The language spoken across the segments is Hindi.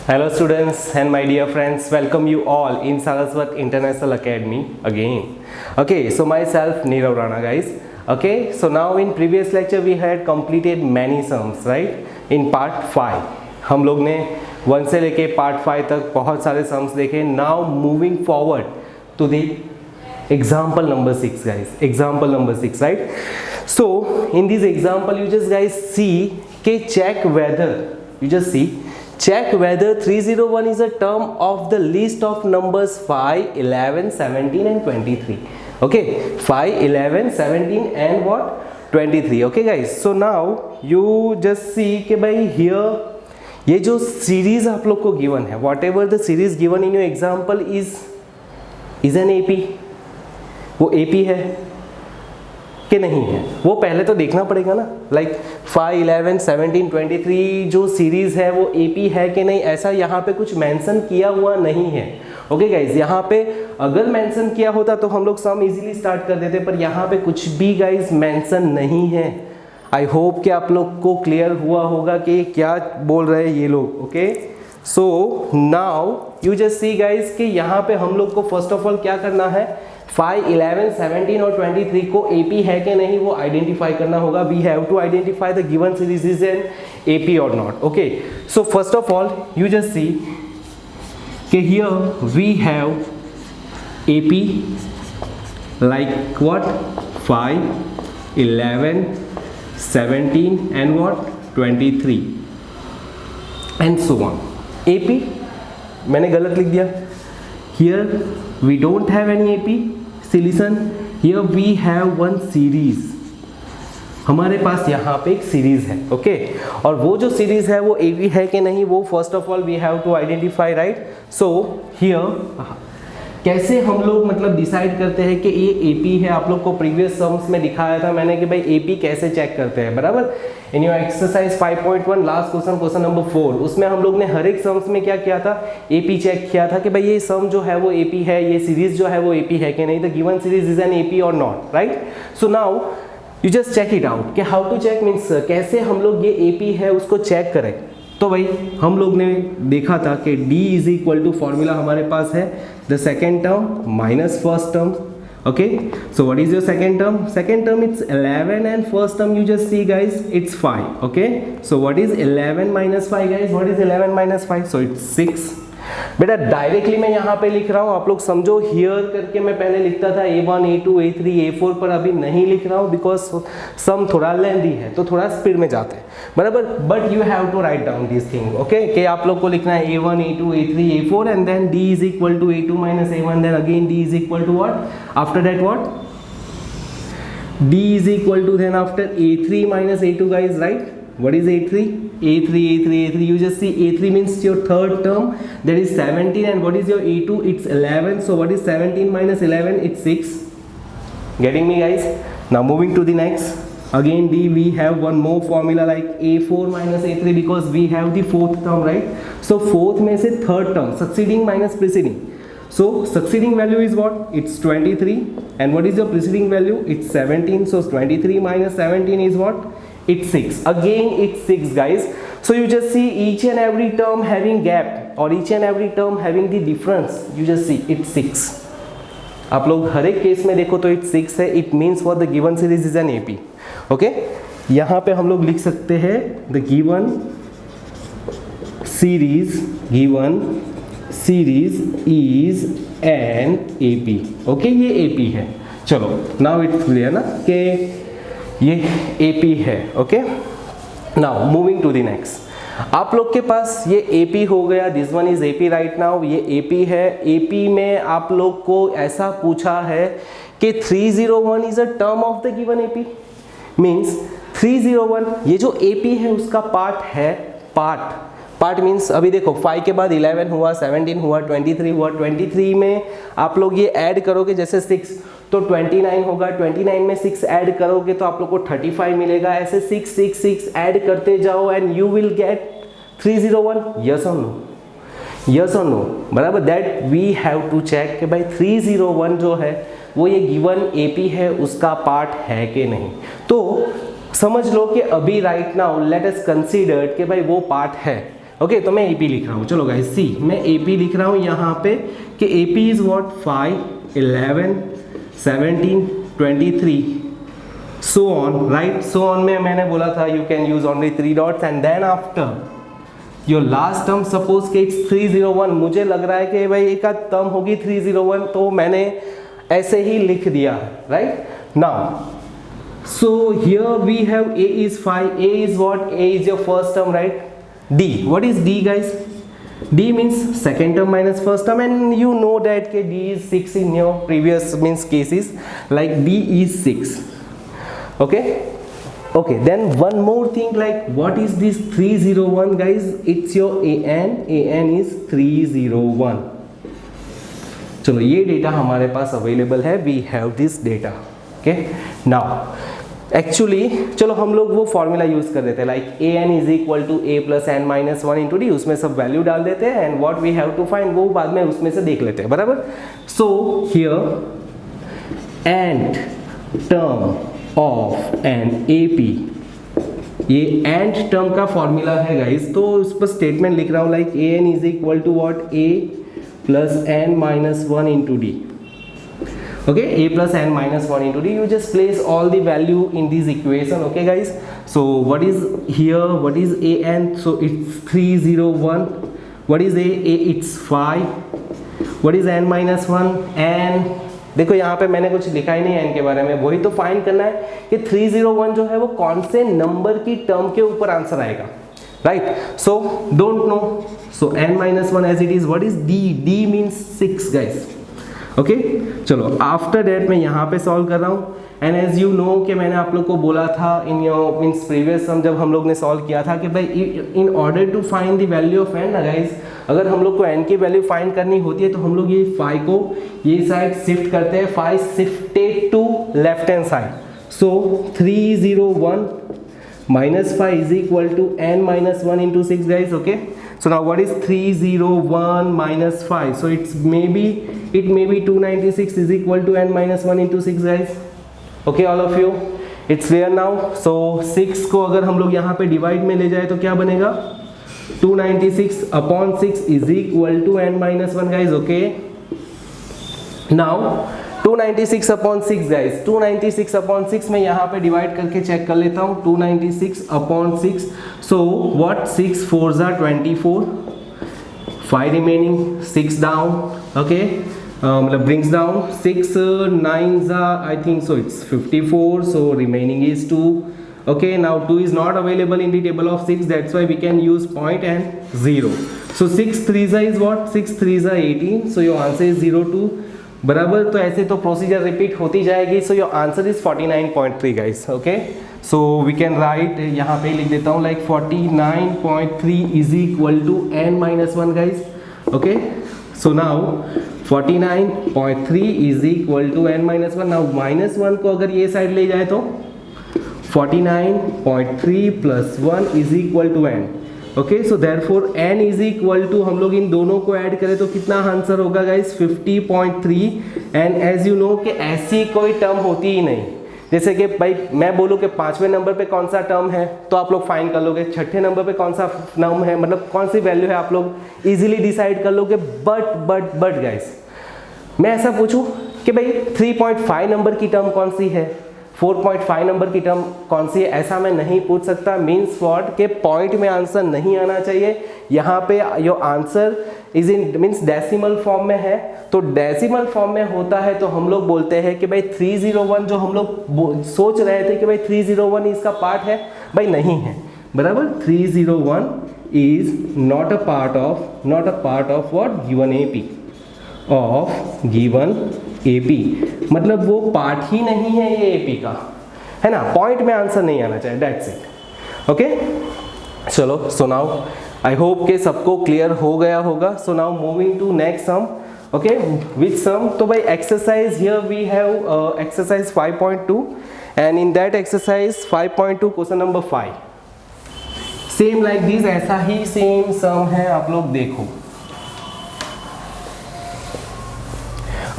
Hello students and my dear friends, welcome you all in Saraswat International Academy again. Okay, so myself Nirav Rana guys. Okay, so now in previous lecture we had completed many sums, right? In part 5 हम लोग ने 1 से लेके part 5 तक बहुत सारे sums देखे. Now moving forward to the example number 6 guys. Example number 6, right? So in this example you just guys see के check whether you just see check whether 301 is a term of the list of numbers 5, 11, 17 and 23. Okay, 5, 11, 17 and what? 23. Okay guys, so now you just see कि भाई here ये जो series आप लोग को given है, whatever the series given in your example is an AP. वो AP है कि नहीं है, वो पहले तो देखना पड़ेगा ना. लाइक 5, 11, 17, 23 जो सीरीज है वो एपी है कि नहीं, ऐसा यहाँ पे कुछ मेंशन किया हुआ नहीं है. ओके गाइज, यहाँ पे अगर मेंशन किया होता तो हम लोग सम इजीली स्टार्ट कर देते, पर यहाँ पे कुछ भी गाइज मेंशन नहीं है. आई होप कि आप लोग को क्लियर हुआ होगा कि क्या बोल रहे हैं ये लोग. Okay, so now you just see guys कि यहाँ पे हम लोग को फर्स्ट ऑफ ऑल क्या करना है, 5, 11, 17 और 23 को AP है कि नहीं वो आइडेंटिफाई करना होगा. We have to identify the given series is an AP और not. Okay, so first of all you just see कि here we have AP like what 5, 11, 17 and what 23 and so on. AP मैंने गलत लिख दिया. Here we don't have any AP. See listen, here we have one series. हमारे पास यहाँ पे एक सीरीज है. ओके, और वो जो सीरीज है वो AP है कि नहीं वो first of all we have to identify, right. So here कैसे हम लोग मतलब डिसाइड करते हैं कि ये AP है. आप लोग को प्रीवियस सम्स में दिखाया था मैंने कि भाई AP कैसे चेक करते हैं, बराबर. In your exercise 5.1 last question number 4, उसमें हम लोग ने हर एक सम्स में क्या किया था, AP चेक किया था कि भाई ये सम जो है वो AP है, ये सीरीज जो है वो AP है कि नहीं, the given series is an AP और not, right. So now you just check it out कि हाउ टू चेक मीन्स कैसे हम लोग ये AP है उसको चेक करें. तो भाई हम लोग ने देखा था कि D is equal to formula हमारे पास है the second term minus first term. Okay, so what is your second term? Second term it's 11 and first term you just see guys it's 5. Okay, so what is 11 minus 5 guys? What is 11 minus 5? So it's 6. बेटा डायरेक्टली मैं यहाँ पे लिख रहा हूँ, आप लोग समझो. हियर करके मैं पहले लिखता था A1, A2, A3, A4, पर अभी नहीं लिख रहा हूँ बिकॉज सम थोड़ा लेंदी है तो थोड़ा स्पीड में जाते हैं, बराबर. But you have to write down this thing. Okay, कि आप लोग को लिखना है A1, A2, A3, A4 and then D is equal to A2 minus A1, then again D is equal to what, after that what D is equal to then after A3 minus A2 guys, right. What is A3? A3. You just see A3 means your third term, that is 17, and what is your A2? It's 11. So what is 17 minus 11? It's 6. Getting me guys? Now moving to the next. Again D we have one more formula like A4 minus A3 because we have the fourth term, right. So fourth में से third term, succeeding minus preceding. So succeeding value is what? It's 23, and what is your preceding value? It's 17. So 23 minus 17 is what? It's 6. Again it's 6 guys. So you just see each and every term having gap or each and every term having the difference. You just see it's 6. आप लोग हर एक केस में देखो तो it's 6 है. It means for the given series is an AP. Okay, यहाँ पे हम लोग लिख सकते हैं the given series is an AP. Okay, ये AP है. चलो now it's clear ना कि ये AP है. Okay, now moving to the next. आप लोग के पास ये AP हो गया, this one is AP right now. ये AP है. AP में आप लोग को ऐसा पूछा है कि 301 is a term of the given AP. Means 301 ये जो AP है उसका पार्ट है. पार्ट मीन्स अभी देखो 5 के बाद 11 हुआ, 17 हुआ, 23 हुआ. 23 में आप लोग ये ऐड करोगे जैसे 6 तो 29 होगा. 29 में 6 ऐड करोगे तो आप लोग को 35 मिलेगा. ऐसे 6 ऐड करते जाओ and you will get 301. Yes और नो, बराबर. That we have to check कि भाई 301 जो है वो ये गिवन AP है उसका पार्ट है कि नहीं. तो समझ लो कि अभी right now let us consider कि भाई वो पार्ट है. ओके तो मैं AP लिख रहा हूँ, चलो गाइस सी मैं AP लिख रहा हूँ यहाँ पे कि AP is what 5, 11, 17, 23 so on, right? So on में मैंने बोला था you can use only 3 dots and then after your last term suppose कि it's 301, मुझे लग रहा है कि भाई एक आध टर्म होगी 301 तो मैंने ऐसे ही लिख दिया, right? Now so here we have A is 5, A is what? A is your first term, right? D, what is D guys? D means second term minus first term and you know that कि D is 6 in your previous means cases, like D is 6. Okay, then one more thing, like what is this 301 guys? It's your AN is 301. चलो ये डेटा हमारे पास अवेलेबल है, we have this data. Okay now actually चलो हम लोग वो फॉर्मूला यूज कर देते हैं, like AN is equal to A plus N minus 1 into D, उसमें सब वैल्यू डाल देते हैं and what we have to find वो बाद में उसमें से देख लेते हैं, बराबर. So here nth term of an AP, ये एंड टर्म का फॉर्मूला है गाइस, तो उस पर स्टेटमेंट लिख रहा हूँ like AN is equal to what A plus N minus 1 into D. Okay, A plus N minus 1 into D, you just place all the value in this equation. Okay guys, so what is here, what is AN? So it's 301. What is A it's 5. What is N minus 1? N, देखो यहाँ पे मैंने कुछ लिखा ही नहीं है N के बारे में, वही तो फाइंड करना है कि 301 जो है वो कौन से नंबर की टर्म के ऊपर आंसर आएगा, right? So don't know, so N minus 1 as it is. What is D? D means 6 guys. Okay चलो आफ्टर डेट मैं यहाँ पे सॉल्व कर रहा हूँ एंड एज यू नो कि मैंने आप लोग को बोला था in your means previous sum जब हम लोग ने सॉल्व किया था कि भाई in order to find the value of an ना गाइस, अगर हम लोग को एन की वैल्यू फाइंड करनी होती है तो हम लोग ये 5 को ये साइड शिफ्ट करते हैं, 5 shifted to left hand side. So 301 minus 5 is equal to n minus 1 into 6 guys. Okay, so now what is 301 minus 5? So it may be 296 is equal to n minus 1 into 6 guys. Okay, all of you, it's clear now. So 6 को अगर हम लोग यहाँ पे डिवाइड में ले जाए तो क्या बनेगा? 296 upon 6 is equal to n minus 1 guys. Okay, now 296 upon 6 guys, 296 upon 6 मैं यहाँ पे डिवाइड करके चेक कर लेता हूँ. 296 upon 6, so what? 6 4s are 24, 5 remaining, 6 down. Okay, मतलब brings down 6 9s are I think so it's 54, so remaining is 2. Okay, now 2 is not available in the table of 6, that's why we can use point and 0. So 6 3s is what? 6 3s are 18, so your answer is 02. बराबर, तो ऐसे तो प्रोसीजर रिपीट होती जाएगी. So your answer is 49.3 guys. Okay, so we can write, यहाँ पे लिख देता हूँ like 49.3 is equal to n minus 1 guys. Okay, so now 49.3 is equal to n minus 1. Now minus 1 को अगर ये साइड ले जाए तो 49.3 plus 1 is equal to n. Okay, so therefore n is equal to, हम लोग इन दोनों को ऐड करें तो कितना आंसर होगा guys? 50.3. And as you know कि ऐसी कोई टर्म होती ही नहीं, जैसे कि भाई मैं बोलूँ कि 5वें नंबर पे कौन सा टर्म है तो आप लोग फाइंड कर लोगे, 6ठे नंबर पे कौन सा टर्म है, मतलब कौन सी वैल्यू है आप लोग इजीली डिसाइड कर लोगे. बट गाइस मैं ऐसा पूछूं कि भाई 3.5 नंबर की टर्म कौन सी है, 4.5 नंबर की टर्म कौन सी है, ऐसा मैं नहीं पूछ सकता. मीन्स व्हाट के पॉइंट में आंसर नहीं आना चाहिए. यहाँ पे your answer is in means decimal form में है, तो डेसिमल फॉर्म में होता है तो हम लोग बोलते हैं कि भाई 301 जो हम लोग सोच रहे थे कि भाई 301 इसका पार्ट है, भाई नहीं है. बराबर, 301 is not a part of what? Given AP of given AP, मतलब वो पार्ट ही नहीं है ये AP का, है ना. पॉइंट में आंसर नहीं आना चाहिए, दैट्स इट. ओके चलो, सो नाउ आई होप के सबको क्लियर हो गया होगा. So now moving to next sum. Okay, which sum? तो भाई exercise here we have exercise 5.2 and in that exercise 5.2 question number 5 same like this, ऐसा ही सेम सम है, आप लोग देखो.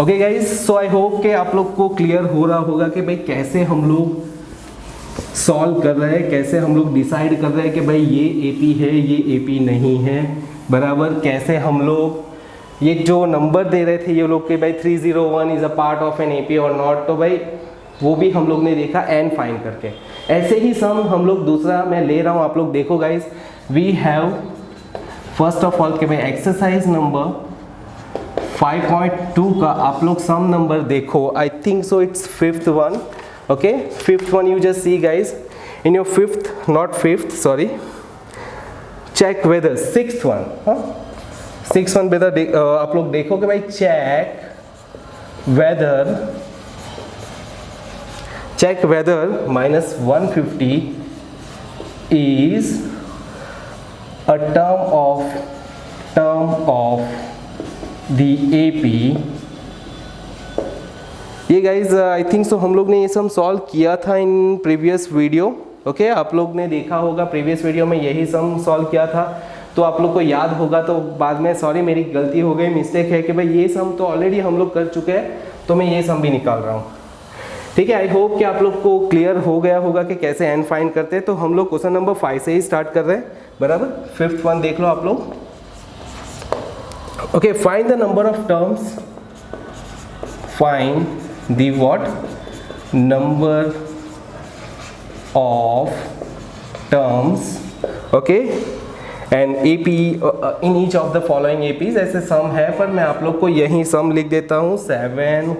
Okay guys, so I hope कि आप लोग को क्लियर हो रहा होगा कि भाई कैसे हम लोग सॉल्व कर रहे हैं, कैसे हम लोग डिसाइड कर रहे हैं कि भाई ये AP है ये AP नहीं है, बराबर। कैसे हम लोग ये जो नंबर दे रहे थे ये लोग के भाई 301 is a part of an AP और नॉट, तो भाई वो भी हम लोग ने देखा एन फाइंड करके। ऐसे ही सम हम लोग दूसरा मैं ले रहा हूँ, आप लोग देखो guys. We have first of all के भाई एक्सरसाइज नंबर 5.2 का आप लोग सम नंबर देखो, I think so it's 5th one, okay 5th one. You just see guys in your 5th, not 5th, sorry, check whether 6th one, हाँ 6th वन वेदर आप लोग देखो कि भाई check whether minus 150 is a term of the AP। ये गाइज आई थिंक सो हम लोग ने ये सम सॉल्व किया था इन प्रीवियस वीडियो, ओके आप लोग ने देखा होगा प्रीवियस वीडियो में यही सम सॉल्व किया था, तो आप लोग को याद होगा। तो बाद में सॉरी मेरी गलती हो गई, मिस्टेक है कि भाई ये सम तो ऑलरेडी हम लोग कर चुके हैं, तो मैं ये सम भी निकाल रहा हूँ, ठीक है। आई होप कि आप लोग को क्लियर हो गया होगा कि कैसे एन फाइंड करते हैं। तो हम लोग क्वेश्चन नंबर 5 से ही स्टार्ट कर रहे हैं, बराबर। 5th वन देख लो आप लोग, okay. Find the number of terms, find the what, number of terms, okay, and AP in each of the following APs। ऐसे सम है पर मैं आप लोग को यही सम लिख देता हूँ 7,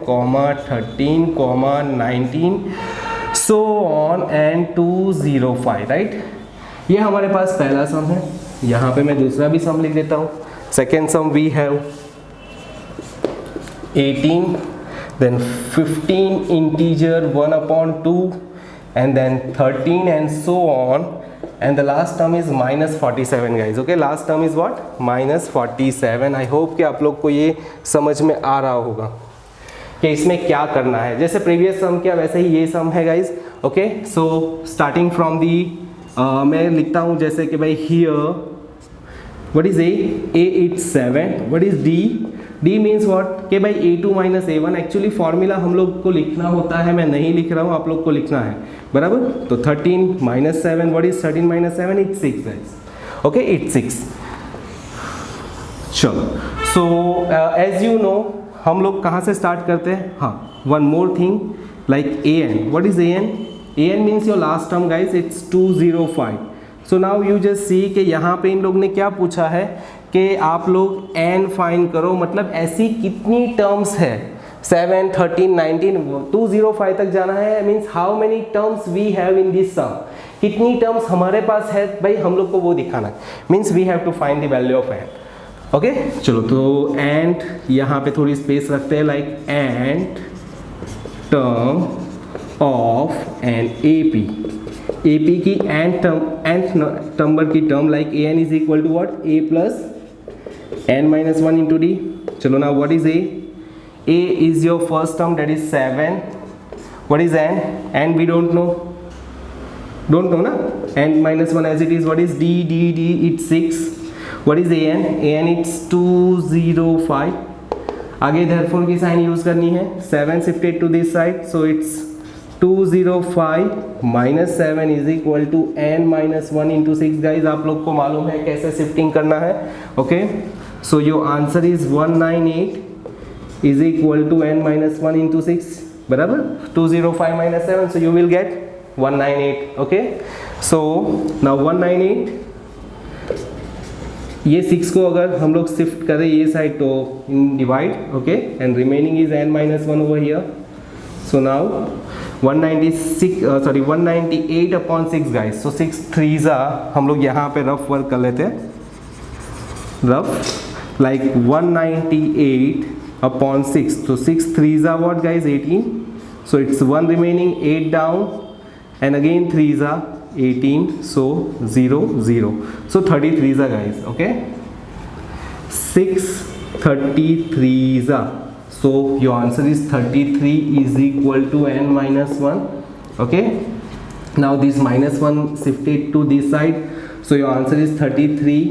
13, 19 सो ऑन एंड 205, राइट। ये हमारे पास पहला सम है, यहाँ पे मैं दूसरा भी सम लिख देता हूँ। Second sum we have 18, then 15 integer 1/2 and then 13 and so on, and the last term is -47 guys, okay। last term is what, -47। I hope कि आप लोग को ये समझ में आ रहा होगा कि इसमें क्या करना है। जैसे प्रीवियस सम किया वैसे ही ये सम है guys, okay. So starting from the मैं लिखता हूँ जैसे कि भाई here what is A it's 7, what is D means what कि भाई A2 - A1। एक्चुअली फॉर्मूला हम लोग को लिखना होता है, मैं नहीं लिख रहा हूँ, आप लोग को लिखना है, बराबर। तो 13 - 7, what is 13 - 7, it's 6 guys, okay it's 6। चलो, सो एज यू नो हम लोग कहाँ से स्टार्ट करते हैं, हाँ one more thing like AN, what is AN means your last term guys, it's 205। So now you just see कि यहाँ पे इन लोग ने क्या पूछा है कि आप लोग n फाइंड करो, मतलब ऐसी कितनी टर्म्स है, 7, 13, 19, 205 तक जाना है। Means how many terms we have in this sum, कितनी टर्म्स हमारे पास है भाई, हम लोग को वो दिखाना है। Means we have to find the value of n, okay. चलो, तो एंड यहाँ पे थोड़ी स्पेस रखते हैं, like nth term of an AP की nth नंबर की term like an is equal to what, A plus n-1 into D। चलो ना, what is A is your first term, that is 7। What is n we don't know ना, n-1 as it is. What is D it's 6। What is an it's 205। आगे देयरफॉर की साइन यूज करनी है, 7 shifted to this side, so it's 205 - 7 is equal to n-1 into 6 guys. आप लोग को मालूम है कैसे शिफ्टिंग करना है, okay. So your answer is 198 is equal to n-1 into 6, बराबर। 205 - 7, so you will get 198, okay. So now 198, ये 6 को अगर हम लोग शिफ्ट करें ये साइड तो इन divide, okay, and remaining is n-1 over here. So now 198/6 guys. So 6 3s हम लोग यहाँ पे रफ वर्क कर लेते हैं, रफ लाइक 198/6। तो 6 3s what guys, 18। So it's 1 remaining, 8 down and again 3s 18, so 0 0, so 33s guys, okay। 6 33s, so your answer is 33 is equal to n-1, okay। Now this -1 shifted to this side, so your answer is 33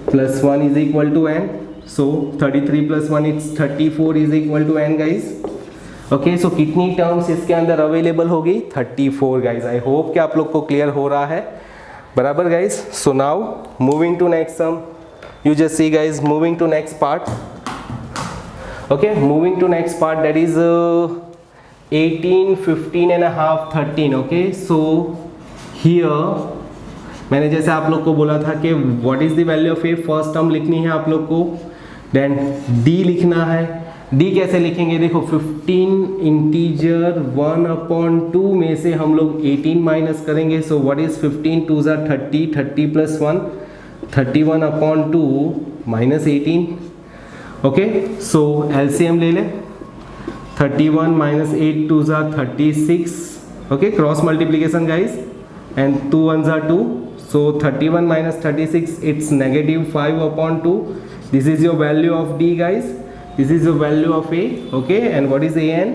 plus 1 is equal to n, so 33 plus 1 it's 34 is equal to n guys, okay, so कितनी टर्म्स इसके अंदर अवेलेबल होगी? 34 गाइज। आई होप कि आप लोग को क्लियर हो रहा है, बराबर guys. So now moving to next sum, you just see guys, moving to next part. Okay, moving to next part, that is 18, 15 and a half, 13. Okay, so here मैंने जैसे आप लोग को बोला था कि what is the value of a, first term लिखनी है आप लोग को, देन d लिखना है। d कैसे लिखेंगे? देखो 15 इंटीजर 1/2 में से हम लोग 18 माइनस करेंगे। सो व्हाट इज 15 2 ज़ा 30, 30 प्लस 1 31/2 माइनस 18। ओके, सो एलसीएम ले ले, 31 माइनस 8 2 ज़ा 36। Okay, cross multiplication guys, and 2 1 ज़ा 2, सो 31 minus 36 it's negative 5/2। This is your value of D guys, this is the value of a. Okay, and what is an?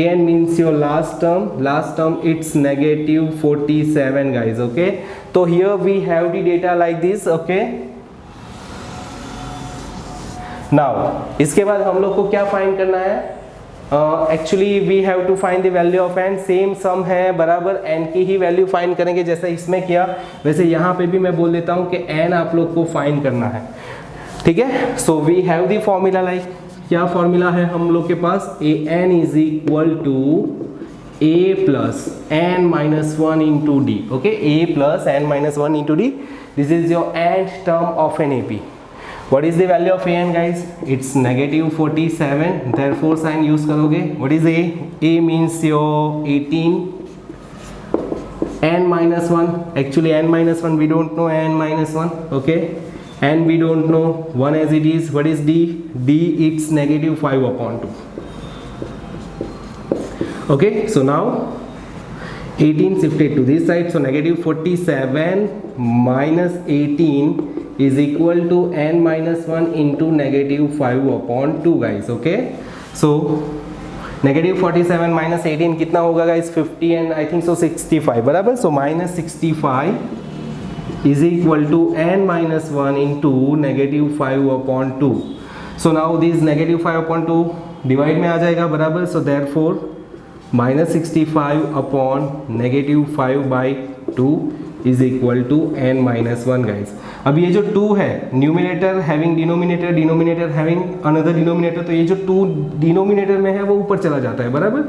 An means your last term it's negative 47 guys. Okay, so here we have the data like this. Okay, now इसके बाद हम लोग को क्या फाइंड करना है? Actually we have to find the value of n। Same sum है, बराबर n की ही वैल्यू फाइंड करेंगे जैसे इसमें किया, वैसे यहाँ पे भी मैं बोल देता हूँ कि n आप लोग को फाइंड करना है, ठीक है। So we have the formula, like क्या फॉर्मूला है हम लोग के पास? A n is equal to a plus n minus 1 into d. Okay, a plus n minus 1 into d, this is your nth term of an AP. What is the value of a n guys? It's negative 47, therefore sign use करोगे। What is a? A means your 18, n minus 1, actually n minus 1 we don't know n minus 1। Okay, and we don't know 1 as it is. What is d? d it's negative 5/2. Okay, so now 18 shifted to this side, so negative 47 minus 18 is equal to n minus 1 into negative 5/2 guys. Okay, so negative 47 minus 18 कितना होगा guys? 50 and I think so 65, बराबर। so minus 65 is equal to n minus 1 into negative 5/2. so now this negative 5/2 divide में आ जाएगा, बराबर। so therefore minus 65 upon negative 5/2 is equal to n minus 1 guys। अब ये जो 2 है, numerator having denominator, denominator having another denominator, तो ये जो 2 डिनोमिनेटर में है वो ऊपर चला जाता है, बराबर।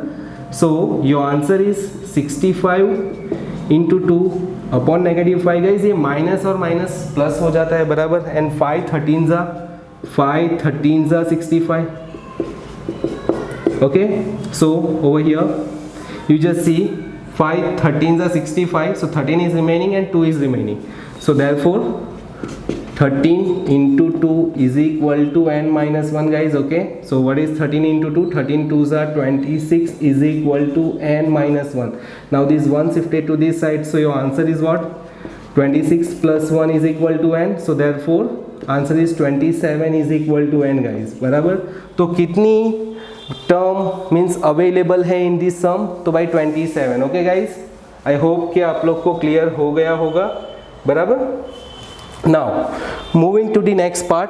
so your answer is 65 into 2 upon negative 5 guys, ये माइनस और माइनस प्लस हो जाता है, बराबर। एंड 5 13 ज़ा 65। Okay, so over here you just सी 5 13 ज़ा 65, सो 13 is remaining and 2 is remaining, so therefore 13 into 2 is equal to n minus 1 guys. Okay, so what is 13 into 2? 13 2s are 26 is equal to n minus 1. Now this 1 shifted to this side, so your answer is what? 26 plus 1 is equal to n, so therefore answer is 27 is equal to n guys, बराबर। तो कितनी टर्म मीन्स अवेलेबल है इन दिस सम? तो भाई 27। ओके गाइज, आई होप कि आप लोग को क्लियर हो गया होगा, बराबर। Now moving to the next part,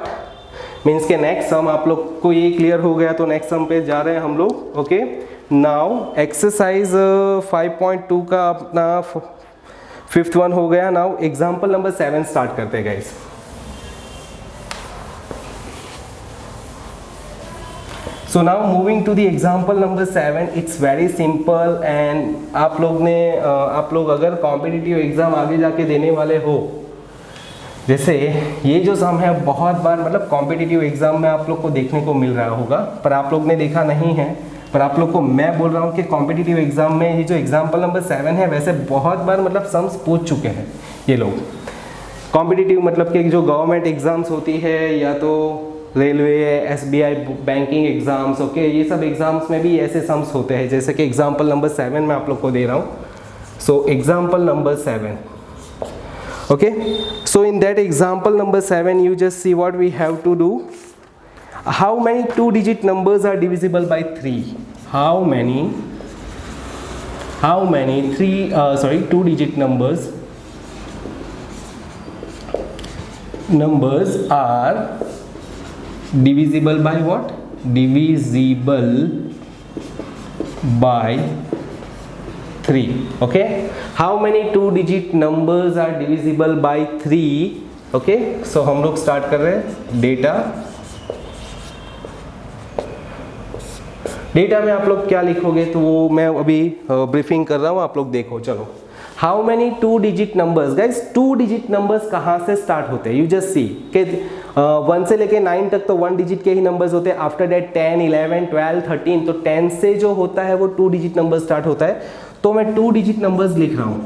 means के नेक्स्ट सम आप लोग को ये क्लियर हो गया तो नेक्स्ट सम पे जा रहे हैं हम लोग। ओके, नाउ एक्सरसाइज 5.2 का अपना 5th वन हो गया। नाउ एग्जाम्पल नंबर 7 स्टार्ट करते हैं guys. So now moving to the example number 7, it's very simple and आप लोग अगर कॉम्पिटिटिव एग्जाम आगे जाके देने वाले हो, जैसे ये जो सम है बहुत बार मतलब कॉम्पिटिटिव एग्जाम में आप लोग को देखने को मिल रहा होगा, पर आप लोग ने देखा नहीं है, पर आप लोग को मैं बोल रहा हूँ कि कॉम्पिटिटिव एग्जाम में ये जो एग्जाम्पल नंबर 7 है, वैसे बहुत बार मतलब सम्स पूछ चुके हैं ये लोग। कॉम्पिटिटिव मतलब कि जो गवर्नमेंट एग्जाम्स होती है या तो railway, SBI banking exams, okay, ये सब एग्जाम्स में भी ऐसे सम्स होते हैं, जैसे कि एग्जाम्पल नंबर 7 मैं आप लोग को दे रहा हूँ। So example number 7, okay, so in that example number 7 you just see what we have to do. How many 2-digit numbers are divisible by 3? How many 2-digit numbers are divisible by what? Divisible by 3. Okay, how many 2-digit numbers are divisible by 3? Okay, so हम लोग स्टार्ट कर रहे हैं डेटा में आप लोग क्या लिखोगे तो वो मैं अभी ब्रीफिंग कर रहा हूँ, आप लोग देखो। चलो, how many 2-digit numbers guys, 2-digit numbers कहाँ से स्टार्ट होते हैं? यू जस्ट सी के 1 से लेके 9 तक तो 1 डिजिट के ही नंबर्स होते हैं। आफ्टर दैट 10, 11, 12, 13, तो 10 से जो होता है वो 2-digit नंबर स्टार्ट होता है। तो मैं 2-digit नंबर्स लिख रहा हूँ।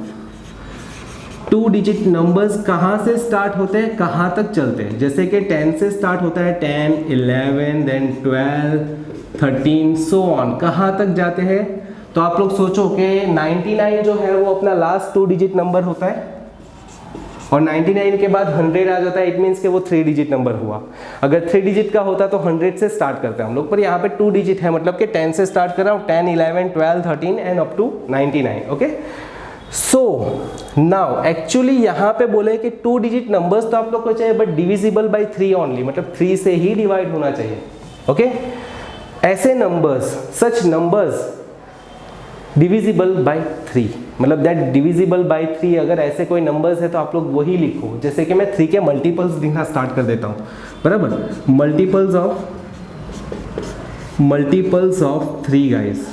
2-digit नंबर्स कहाँ से स्टार्ट होते हैं, कहाँ तक चलते हैं? जैसे कि 10 से स्टार्ट होता है, 10, 11, देन 12, 13 सो ऑन, कहाँ तक जाते हैं? तो आप लोग सोचो कि 99 जो है वो अपना लास्ट 2-digit नंबर होता है और 99 के बाद 100 आ जाता है। इट मीन्स कि वो 3-digit नंबर हुआ। अगर 3-digit का होता तो 100 से स्टार्ट करते हैं हम लोग, पर यहाँ पे 2-digit है, मतलब कि 10 से स्टार्ट कर रहा हूँ, 10, 11, 12, 13 and up to 99। Okay, so now actually यहाँ पे बोले कि 2-digit नंबर्स तो आप लोग को चाहिए बट डिविजिबल बाई 3 ओनली, मतलब 3 से ही डिवाइड होना चाहिए। ओके, ऐसे numbers, such numbers divisible by 3, मतलब दैट डिविजिबल बाई 3, अगर ऐसे कोई नंबर्स है तो आप लोग वही लिखो। जैसे कि मैं 3 के मल्टीपल्स लिखना स्टार्ट कर देता हूँ, बराबर। Multiples of 3 guys.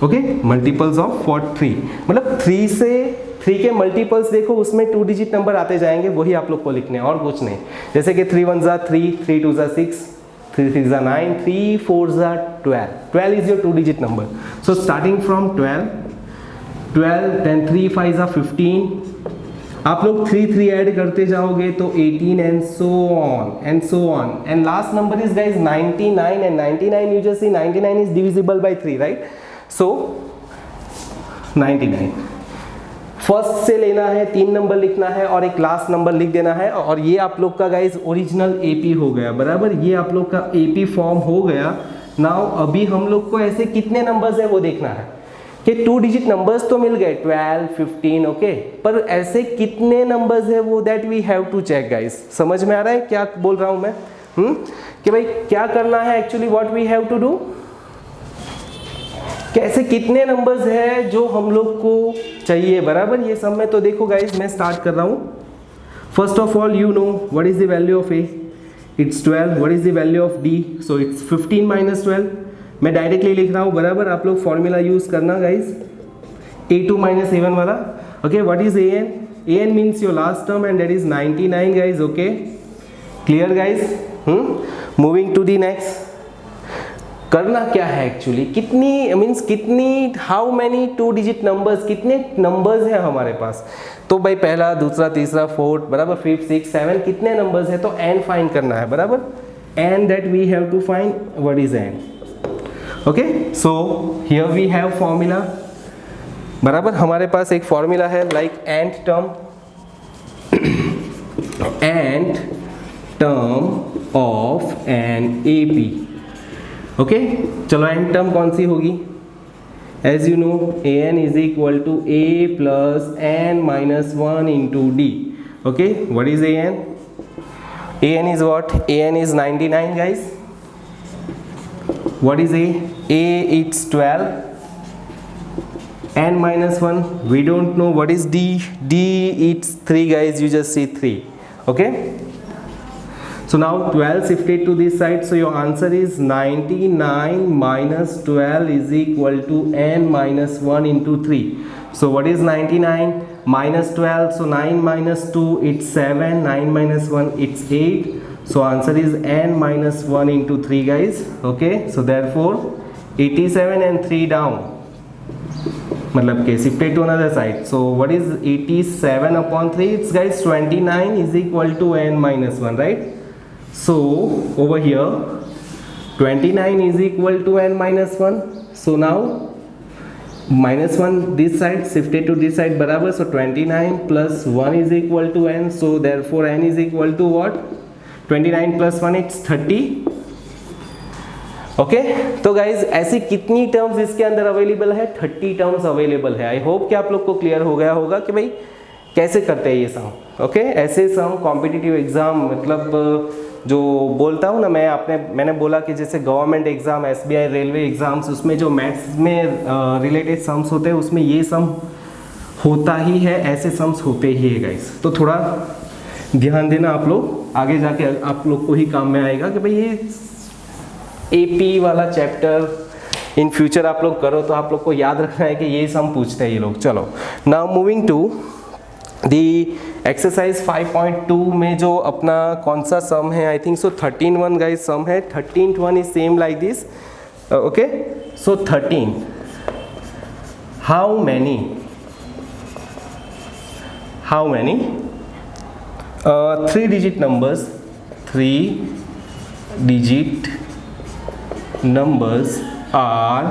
Okay, multiples of 3, मतलब 3 के मल्टीपल्स देखो, उसमें 2-digit नंबर आते जाएंगे, वही आप लोग को लिखने हैं और कुछ नहीं। जैसे कि 3 1 3, 3 2 6, 3 3 9, 3 4 12. 12 is your 2-digit number. So starting from 12, then 3 5 15. आप लोग 3 ऐड करते जाओगे तो 18 and so on. And last number is guys 99, and 99 you just see 99 is divisible by 3, right? So 99 first से लेना है, 3 नंबर लिखना है और एक लास्ट नंबर लिख देना है, और ये आप लोग का गाइज ओरिजिनल एपी हो गया, बराबर। ये आप लोग का एपी फॉर्म हो गया। नाउ अभी हम लोग को ऐसे कितने नंबर्स है वो देखना है कि 2-digit नंबर्स तो मिल गए 12, 15, ओके, पर ऐसे कितने नंबर्स है वो that we have to check guys. समझ में आ रहा है क्या बोल रहा हूं मैं? कि भाई क्या करना है actually, what we have to do, कैसे कितने नंबर्स है जो हम लोग को चाहिए, बराबर। ये सब में तो देखो गाइज, मैं स्टार्ट कर रहा हूँ। First of all you know what is the value of A, it's 12। What is the value of D, so it's 15 - 12। मैं डायरेक्टली लिख रहा हूँ, बराबर। आप लोग फॉर्मूला यूज करना गाइज, a2 - a1 वाला। Okay, what is an? an means your last term and that is 99 guys. Okay, clear guys. Moving to the next, करना क्या है एक्चुअली, कितनी मीन्स कितनी, हाउ मैनी 2-digit नंबर्स, कितने नंबर्स हैं हमारे पास। तो भाई पहला, दूसरा, तीसरा, फोर्थ, बराबर, 5, 6, 7, कितने नंबर्स है तो n फाइंड करना है, बराबर। n that we have to find, what is n? Okay, so here we have formula, बराबर। हमारे पास एक फॉर्मूला है like nth term of an AP। Okay, चलो n टर्म कौन सी होगी? As you know an is equal to a plus n - 1 into d। Okay, what is an? an is what? an is 99 guys. What is a? It's 12. n - 1 we don't know. What is d? D it's 3 guys, you just see 3. Okay, so now 12 shifted to this side, so your answer is 99 minus 12 is equal to n - 1 into 3. So what is 99 minus 12? So 9 minus 2 it's 7, 9 minus 1 it's 8. So answer is n minus 1 into 3 guys. Okay, so therefore 87 and 3 down, मतलब के shifted to another side. So what is 87 upon 3? It's guys 29 is equal to n minus 1, right? So over here 29 is equal to n minus 1. So now minus 1 this side shifted to this side, बराबर। So 29 plus 1 is equal to n. So therefore n is equal to what? 29 plus 1 it's 30. Okay, तो गाइज ऐसी कितनी टर्म्स इसके अंदर अवेलेबल है? 30 टर्म्स अवेलेबल है। आई होप कि आप लोग को क्लियर हो गया होगा कि भाई कैसे करते हैं ये सम, ओके। ऐसे सम कॉम्पिटिटिव एग्ज़ाम, मतलब जो बोलता हूँ ना मैं, मैंने बोला कि जैसे government exam, SBI, railway exams, उसमें जो मैथ्स में रिलेटेड सम्स होते हैं उसमें ये सम होता ही है, ऐसे सम्स होते ही है गाइस। तो थोड़ा ध्यान देना आप लोग, आगे जाके आप लोग को ही काम में आएगा कि भाई ये AP वाला चैप्टर इन फ्यूचर आप लोग करो तो आप लोग को याद रखना है कि ये सम पूछते हैं ये लोग। चलो, now moving to the exercise 5.2 में जो अपना कौन सा सम है, आई थिंक सो 13 गाइस सम है। 13th is same like this, okay. So 13, how many 3 digit numbers, 3 digit numbers are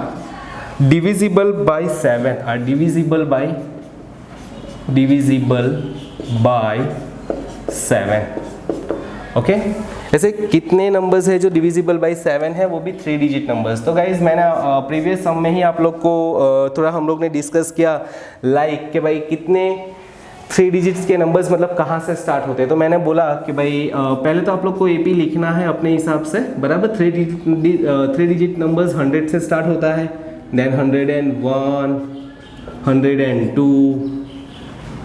divisible by 7, are divisible by 7, okay. ऐसे कितने नंबर्स है जो डिविजिबल बाय 7 है, वो भी 3 डिजिट नंबर्स। तो गाइज मैंने प्रीवियस सम में ही आप लोग को थोड़ा हम लोग ने डिस्कस किया लाइक कि भाई कितने 3 डिजिट्स के नंबर्स मतलब कहाँ से स्टार्ट होते हैं। तो मैंने बोला कि भाई पहले तो आप लोग को AP लिखना है अपने हिसाब से, बराबर। 3 डिजिट नंबर्स 100 से स्टार्ट होता है, देन 101, 102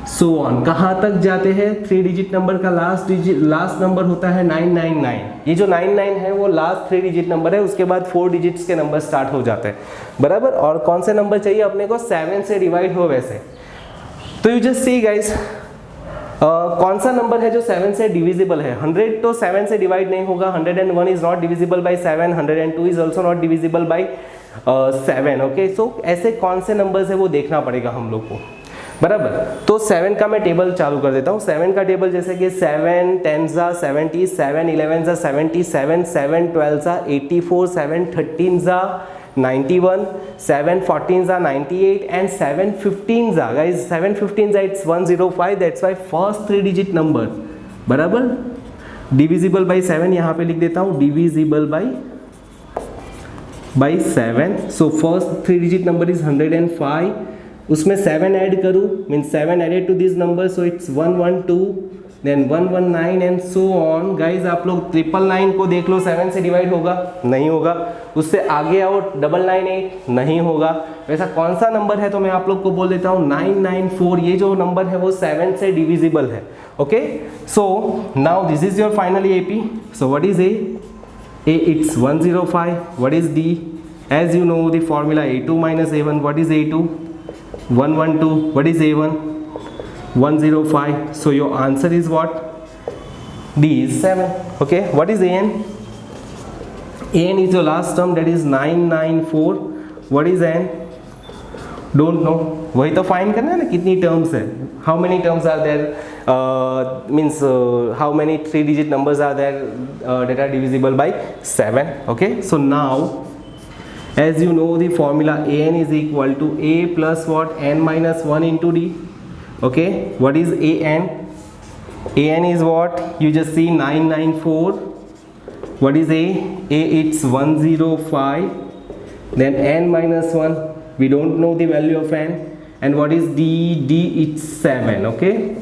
सो ऑन, कहाँ तक जाते हैं। 3 डिजिट नंबर का लास्ट नंबर होता है 999। ये जो 99 है वो लास्ट 3 डिजिट नंबर है, उसके बाद 4 डिजिट्स के नंबर स्टार्ट हो जाते हैं, बराबर। और कौन से नंबर चाहिए अपने को, 7 से डिवाइड हो वैसे। तो यू जस्ट सी गाइस, कौन सा नंबर है जो 7 से डिविजिबल है। 100 तो 7 से डिवाइड नहीं होगा, 101 is not divisible by 7, 102 is also not divisible by 7, okay. So ऐसे कौन से नंबर्स है वो देखना पड़ेगा हम लोग को, बराबर। तो 7 का मैं टेबल चालू कर देता हूँ। 7 का टेबल जैसे कि 7 10 70, 7 11 77, 7 12 84, 7 13 91, 7 14 98 and 7 15 guys, 7 15 it's 105, that's why first 3 digit number, बराबर। डिविजिबल बाई 7 यहाँ पे लिख देता हूँ, divisible by 7। So first 3 digit number is 105, उसमें 7 ऐड करूँ, means 7 added to this number, so it's 112, then 119 and so on. Guys आप लोग 999 को देख लो, 7 से डिवाइड होगा, नहीं होगा। उससे आगे आओ 998, नहीं होगा। वैसा कौन सा नंबर है, तो मैं आप लोग को बोल देता हूँ 994। ये जो नंबर है वो 7 से डिविजिबल है, okay. So now this is your finally AP। So what is A it's 105. What is D? As you know the formula, A2 minus A1. What is A2? 112. What is A1? 105. So your answer is what? D is 7. Okay. What is AN? AN is your last term, that is 994. What is N? Don't know. वही तो फाइंड करना है ना, कितनी टर्म्स है, how many terms are there, means how many 3 digit numbers are there that are divisible by 7, okay. So now as you know the formula, AN is equal to A plus what, N minus 1 into D, okay. What is AN? AN is what, you just see 994. What is A? A it's 105, then N minus 1, we don't know the value of N. And what is D? D it's 7, okay.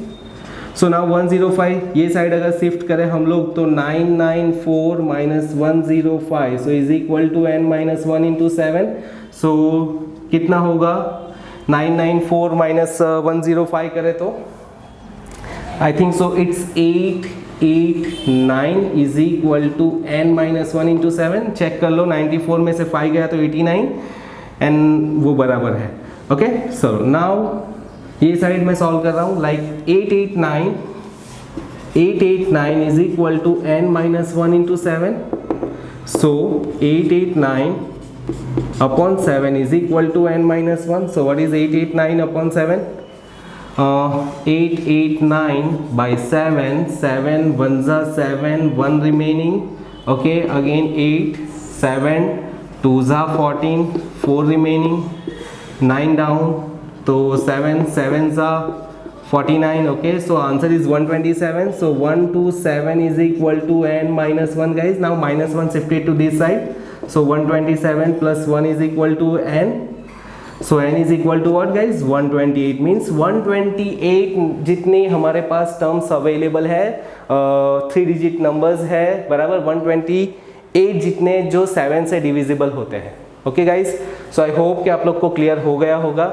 So now 105 ये साइड अगर शिफ्ट करें हम लोग तो 994 minus 105, so is equal to N minus 1 into 7. So कितना होगा, 994 minus 105 करें तो I think so it's 889 is equal to N minus 1 into 7. Check कर लो, 94 में से 5 गया तो 89 एंड वो बराबर है, ओके। सो नाउ ये साइड में सॉल्व कर रहा हूँ, like 889 is equal to N minus 1 into 7. So 889 upon 7 is equal to N minus 1. So what is 889 upon 7? 889 by 7, 7 1s are 7, 1 remaining, okay. Again 8, 7 2s are 14, 4 remaining, 9 down, so 7 7s are 49, okay. So answer is 127. So 127 is equal to N minus 1, guys. Now minus 1 shifted to this side, so 127 plus 1 is equal to N. So n is equal to what guys 128 means 128 जितने हमारे पास टर्म्स अवेलेबल है 3 डिजिट नंबर्स है बराबर 128 जितने जो 7 से डिविजिबल होते हैं। Okay guys, so I hope कि आप लोग को क्लियर हो गया होगा।